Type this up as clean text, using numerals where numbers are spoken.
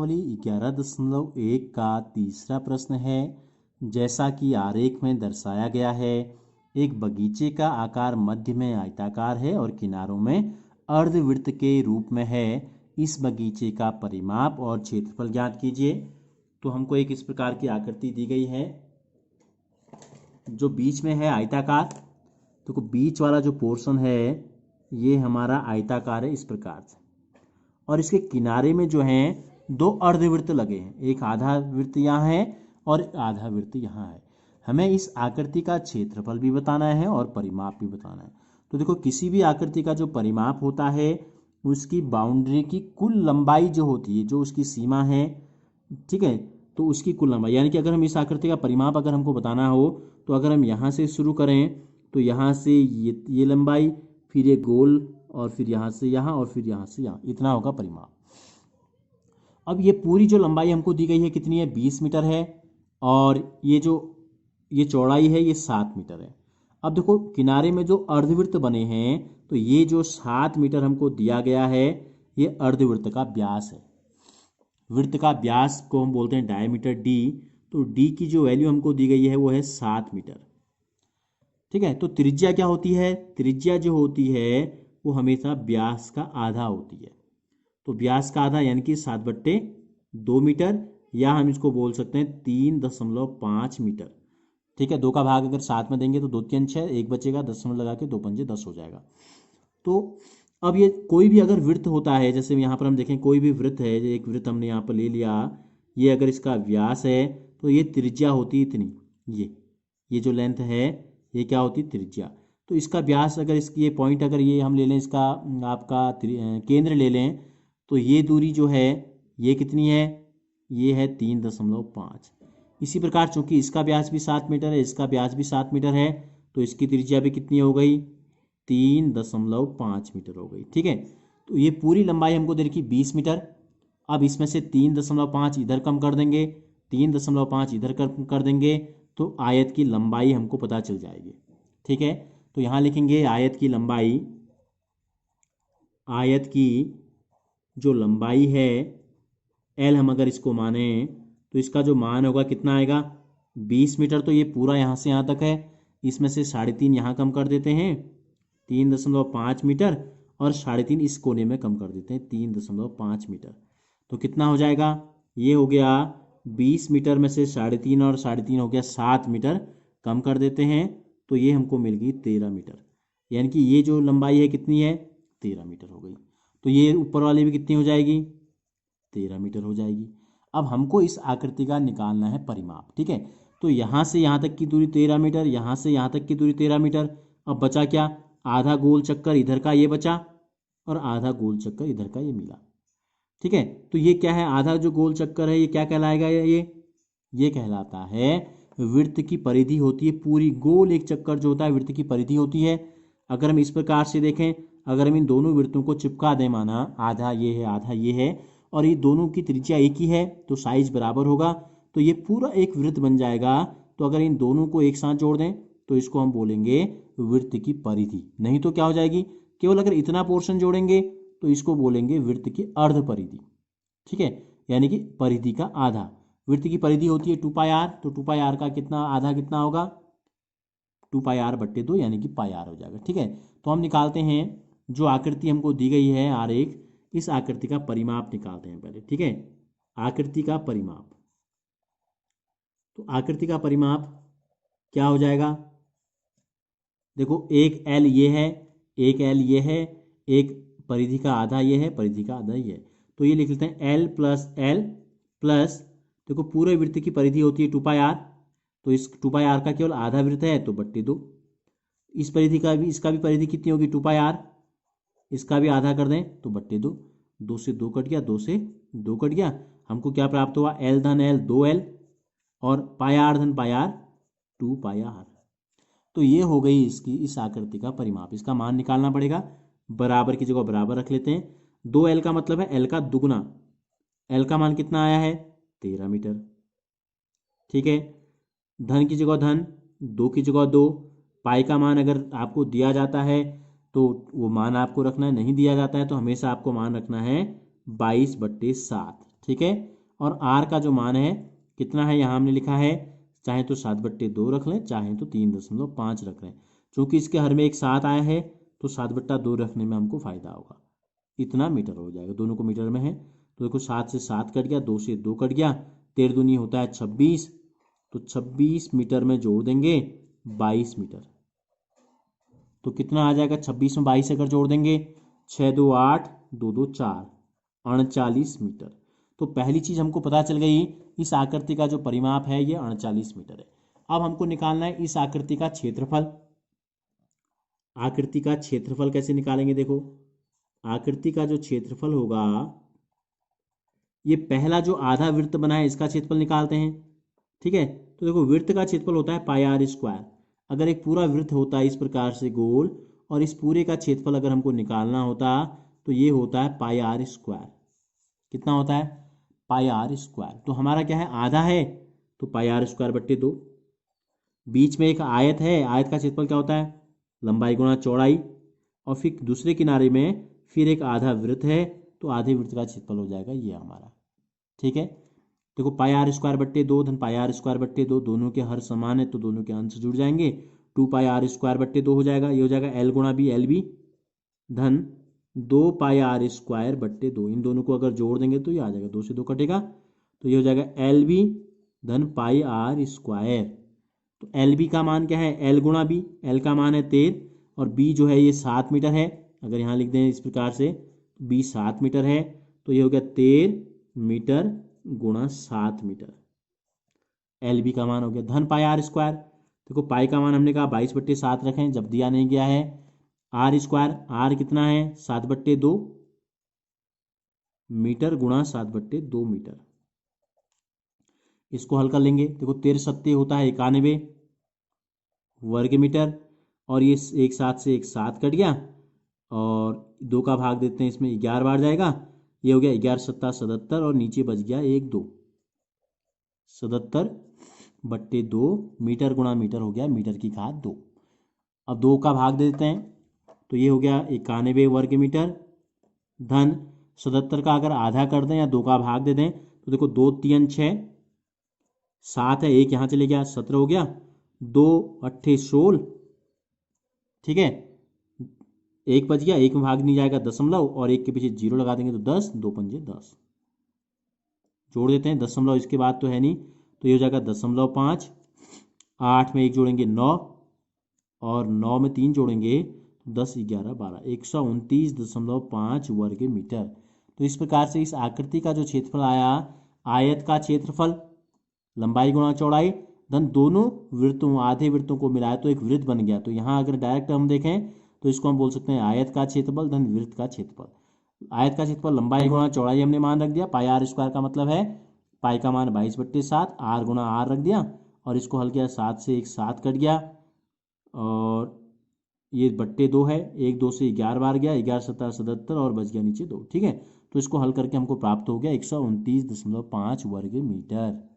11.1 का तीसरा प्रश्न है। जैसा कि आरेख में दर्शाया गया है, एक बगीचे का आकार मध्य में आयताकार है और किनारों में अर्धवृत्त के रूप में है। इस बगीचे का परिमाप और क्षेत्रफल ज्ञात कीजिए। तो हमको एक इस प्रकार की आकृति दी गई है जो बीच में है आयताकार। तो बीच वाला जो पोर्शन है ये हमारा आयताकार है इस प्रकार से, और इसके किनारे में जो है दो अर्धवृत्त लगे हैं, एक आधा वृत्त यहाँ है और आधा वृत्त यहाँ है। हमें इस आकृति का क्षेत्रफल भी बताना है और परिमाप भी बताना है। तो देखो, किसी भी आकृति का जो परिमाप होता है उसकी बाउंड्री की कुल लंबाई जो होती है, जो उसकी सीमा है, ठीक है, तो उसकी कुल लंबाई, यानी कि अगर हम इस आकृति का परिमाप अगर हमको बताना हो तो अगर हम यहाँ से शुरू करें तो यहाँ से ये लंबाई, फिर ये गोल, और फिर यहाँ से यहाँ, और फिर यहाँ से यहाँ, इतना होगा परिमाप। अब ये पूरी जो लंबाई हमको दी गई है कितनी है, 20 मीटर है, और ये चौड़ाई है ये 7 मीटर है। अब देखो, किनारे में जो अर्धवृत्त बने हैं तो ये जो 7 मीटर हमको दिया गया है ये अर्धवृत्त का व्यास है। वृत्त का व्यास को हम बोलते हैं डायमीटर डी। तो डी की जो वैल्यू हमको दी गई है वो है 7 मीटर, ठीक है। तो त्रिज्या क्या होती है, त्रिज्या जो होती है वो हमेशा व्यास का आधा होती है। तो व्यास का आधा यानी कि 7/2 मीटर, या हम इसको बोल सकते हैं 3.5 मीटर, ठीक है। 2 का भाग अगर 7 में देंगे तो 2 3 6, 1 बचेगा, 10 लगा के 2 पंजे 10 हो जाएगा। तो अब ये कोई भी अगर वृत्त होता है, जैसे यहाँ पर हम देखें कोई भी वृत्त है, एक वृत्त हमने यहाँ पर ले लिया, ये अगर इसका व्यास है तो ये त्रिज्या होती है इतनी, ये जो लेंथ है ये क्या होती है, त्रिज्या। तो इसका व्यास अगर इसकी ये पॉइंट अगर ये हम ले लें, इसका आपका केंद्र ले लें, तो ये दूरी जो है ये कितनी है, ये है 3.5। इसी प्रकार चूंकि इसका व्यास भी 7 मीटर है, इसका व्यास भी 7 मीटर है, तो इसकी त्रिज्या भी कितनी हो गई, 3.5 मीटर हो गई, ठीक है। तो ये पूरी लंबाई हमको दे रखी 20 मीटर। अब इसमें से 3.5 इधर कम कर देंगे, 3.5 इधर कम कर देंगे, तो आयत की लंबाई हमको पता चल जाएगी, ठीक है। तो यहाँ लिखेंगे आयत की लंबाई, आयत की जो लंबाई है एल, हम अगर इसको माने तो इसका जो मान होगा कितना आएगा, 20 मीटर। तो ये पूरा यहाँ से यहाँ तक है, इसमें से 3.5 यहाँ कम कर देते हैं, 3.5 मीटर, और 3.5 इस कोने में कम कर देते हैं, 3.5 मीटर। तो कितना हो जाएगा, ये हो गया 20 मीटर में से 3.5 और 3.5 हो गया 7 मीटर, कम कर देते हैं तो ये हमको मिल गई 13 मीटर। यानी कि ये जो लंबाई है कितनी है, 13 मीटर हो गई। तो ये ऊपर वाली भी कितनी हो जाएगी, 13 मीटर हो जाएगी। अब हमको इस आकृति का निकालना है परिमाप, ठीक है। तो यहाँ से यहाँ तक की दूरी 13 मीटर, यहाँ से यहाँ तक की दूरी 13 मीटर। अब बचा क्या, आधा गोल चक्कर इधर का ये बचा, और आधा गोल चक्कर इधर का ये मिला, ठीक है। तो ये क्या है, आधा जो गोल चक्कर है ये क्या कहलाएगा, ये कहलाता है वृत्त की परिधि होती है। पूरी गोल एक चक्कर जो होता है वृत्त की परिधि होती है। अगर हम इस प्रकार से देखें, अगर हम इन दोनों वृत्तों को चिपका दें, माना आधा ये है आधा ये है, और ये दोनों की त्रिज्या एक ही है तो साइज बराबर होगा, तो ये पूरा एक वृत्त बन जाएगा। तो अगर इन दोनों को एक साथ जोड़ दें तो इसको हम बोलेंगे वृत्त की परिधि। नहीं तो क्या हो जाएगी, केवल अगर इतना पोर्शन जोड़ेंगे तो इसको बोलेंगे वृत्त की अर्ध परिधि, ठीक है, यानी कि परिधि का आधा। वृत्त की परिधि होती है 2πr, तो 2πr का कितना आधा कितना होगा, 2πr/2, यानी कि πr हो जाएगा, ठीक है। तो हम निकालते हैं जो आकृति हमको दी गई है आरेख, इस आकृति का परिमाप निकालते हैं पहले, ठीक है। आकृति का परिमाप, तो आकृति का परिमाप क्या हो जाएगा, देखो एक एल ये है, एक एल ये है, एक परिधि का आधा ये है, परिधि का आधा ये है। तो ये लिख लेते हैं एल प्लस देखो पूरे वृत्त की परिधि होती है 2πr, तो इस 2πr का केवल आधा वृत्त है तो 2/2। इस परिधि का भी, इसका भी परिधि कितनी होगी 2πr, इसका भी आधा कर दें तो 2/2। 2 से 2 कट गया, 2 से 2 कट गया, हमको क्या प्राप्त हुआ, एल धन एल 2l, और πr धन πr 2πr। तो ये हो गई इसकी इस आकृति का परिमाप। इसका मान निकालना पड़ेगा, बराबर की जगह बराबर रख लेते हैं। 2l का मतलब है l का दुगना, l का मान कितना आया है 13 मीटर, ठीक है। धन की जगह धन, 2 की जगह 2, पाई का मान अगर आपको दिया जाता है तो वो मान आपको रखना है, नहीं दिया जाता है तो हमेशा आपको मान रखना है 22/7, ठीक है। और आर का जो मान है कितना है, यहाँ हमने लिखा है, चाहे तो 7/2 रख लें, चाहे तो 3.5 रख लें। चूंकि इसके हर में एक 7 आया है तो 7/2 रखने में हमको फायदा होगा। इतना मीटर हो जाएगा, दोनों को मीटर में है तो देखो 7 से 7 कट गया, 2 से 2 कट गया, 13 दूनी होता है 26, तो 26 मीटर में जोड़ देंगे 22 मीटर। तो कितना आ जाएगा, 26 में 22 अगर जोड़ देंगे, 6 2 8, 2 2 4, 39 मीटर। तो पहली चीज हमको पता चल गई, इस आकृति का जो परिमाप है ये 39 मीटर है। अब हमको निकालना है इस आकृति का क्षेत्रफल। आकृति का क्षेत्रफल कैसे निकालेंगे, देखो आकृति का जो क्षेत्रफल होगा, ये पहला जो आधा वृत्त बना है इसका क्षेत्रफल निकालते हैं। ठीक है, तो देखो वृत्त का क्षेत्रफल होता है पाई आर स्क्वायर। अगर एक पूरा वृत्त होता है इस प्रकार से गोल, और इस पूरे का क्षेत्रफल अगर हमको निकालना होता तो ये होता है पाई आर स्क्वायर। कितना होता है, पाई आर स्क्वायर। तो हमारा क्या है, आधा है तो पाई आर स्क्वायर बट्टे 2। बीच में एक आयत है, आयत का क्षेत्रफल क्या होता है, लंबाई गुणा चौड़ाई। और फिर दूसरे किनारे में फिर एक आधा वृत्त है, तो आधे वृत्त का क्षेत्रफल हो जाएगा ये हमारा। ठीक है, देखो पाई आर स्क्वायर बट्टे 2 धन पाई आर स्क्वायर बट्टे 2, दोनों के हर समान है तो दोनों के अंश जुड़ जाएंगे। 2 पाई आर स्क्वायर बट्टे 2 हो जाएगा, ये हो जाएगा एल गुणा बी, एल बी धन 2 पाई आर स्क्वायर बट्टे 2। इन दोनों को अगर जोड़ देंगे तो ये आ जाएगा, 2 से 2 कटेगा, तो ये हो जाएगा एल बी धन पाई आर स्क्वायर। तो एल बी का मान क्या है, एल गुणा बी, एल का मान है 13 और बी जो है ये 7 मीटर है। अगर यहाँ लिख दें इस प्रकार से, बी 7 मीटर है, तो ये हो गया 13 मीटर गुणा 7 मीटर। एल बी का मान हो गया धन पाई आर स्क्वायर। देखो पाई का मान हमने कहा 22/7 रखें, जब दिया नहीं गया है। आर स्क्वायर, आर कितना है 7/2 मीटर गुणा 7/2 मीटर। इसको हल कर लेंगे, देखो 13 सत्ते होता है 91 वर्ग मीटर, और ये एक 7 से एक 7 कट गया, और 2 का भाग देते हैं इसमें, 11 बार जाएगा, ये हो गया 11 सत्ता 77, और नीचे बच गया 1 2, 77/2 मीटर गुणा मीटर हो गया मीटर की घात 2। अब 2 का भाग दे देते हैं, तो ये हो गया 91 वर्ग मीटर धन 77 का अगर आधा कर दें या 2 का भाग दे दें, तो देखो 2 3 6, 7 है, एक यहाँ चले गया, 17 हो गया, 2 8 16। ठीक है, एक बच गया, एक में भाग नहीं जाएगा दशमलव, और एक के पीछे 0 लगा देंगे तो 10, 2 पंजे 10। जोड़ देते हैं, दशमलव इसके बाद तो है नहीं, तो ये हो जाएगा 0.5, 8 में 1 जोड़ेंगे 9, और 9 में 3 जोड़ेंगे 10 11 12, 129.5 वर्ग मीटर। तो इस प्रकार से इस आकृति का जो क्षेत्रफल आया, आयत का क्षेत्रफल लंबाई गुणा चौड़ाई धन दोनों वृत्तों आधे वृत्तों को मिलाया तो एक वृत्त बन गया। तो यहाँ अगर डायरेक्ट हम देखें तो इसको हम बोल सकते हैं आयत का क्षेत्रफल धन वृत्त का क्षेत्रफल। आयत का क्षेत्रफल लंबाई गुणा चौड़ाई हमने मान रख दिया, पाई आर स्क्वायर का मतलब है पाई का मान 22/7, आर गुणा आर रख दिया, और इसको हल किया, 7 से एक 7 कट गया, और ये बट्टे 2 है, 1 2 से 11 बार गया, 11 7 77, और बच गया नीचे 2। ठीक है, तो इसको हल करके हमको प्राप्त हो गया 129.5 वर्ग मीटर।